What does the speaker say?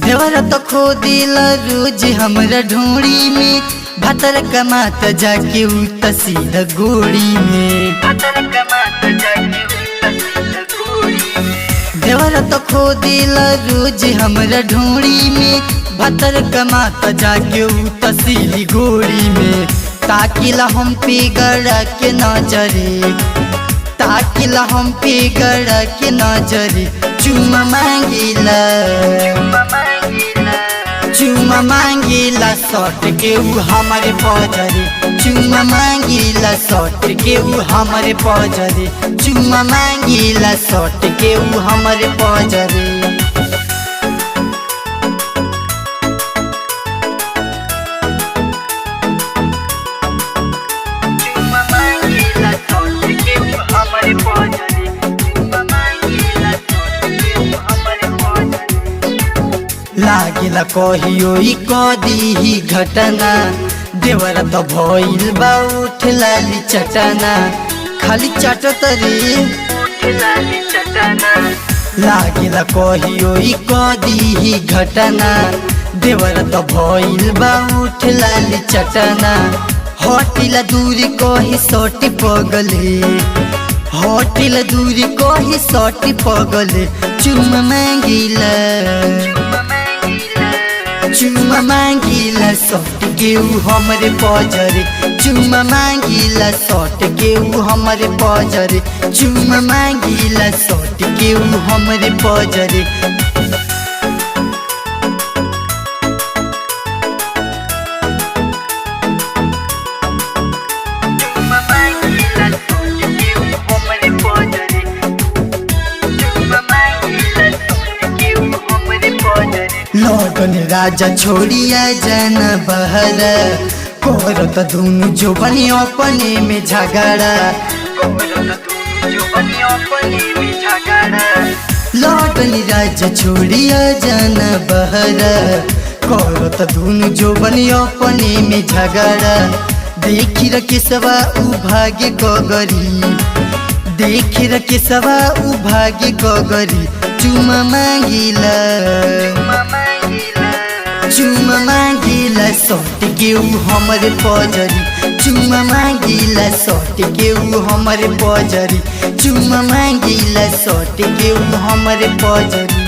देवरा तो खो दिल रोज हमरा ढूंढी में भतर कमात जाके उत सीधा गोड़ी में। देवरा तो खो दिल रोज हमरा ढूंढी में भतर कमात जाके उत सीधी गोड़ी में। ताकिला हम पे गड़ा के नजरे, ताकिला हम पे गड़ा के नजरे चुमा मांगिला, चुमा मांगिला सट के उ हमारे पजरे, चुमा मांगिला सट के उ हमारे पजरे, चुमा मांगिला सट के उ हमारे पजरे। लागिला कहियो ई कदी घटना, देवरा तो भइल बा उठ लाली चटना, खाली चाटत रे लागिला कहियो ई कदी घटना, देवरा तो भइल बा उठ लाली चटना। हटिला दूरी कही सटी पगले, हटिला दूरी कही सटी पगले चुमा मांगिला, चुमा मांगिला सट के उ हमरे पजरे, चुमा मांगिला सट के उ हमरे पजरे, चुमा मांगिला सट के उ हमरे पजरे। लगन राजा छोड़िया जाना बहर, करत दुनु जो बनी अपने में झगड़ा, लगन राजा छोड़िया जाना बहर, करत दुनु जो बनी अपने में झगड़ा। देखी रखे सवा उ भाग्य गगरी, देखी रखे सवा उ भाग्य गगरी चुमा मांगिला, चुमा मांगिला सट के उ हमरे पजरी, चुमा मांगिला सट के उ हमरे पजरी, चुमा मांगिला सट के उ हमरे पजरी।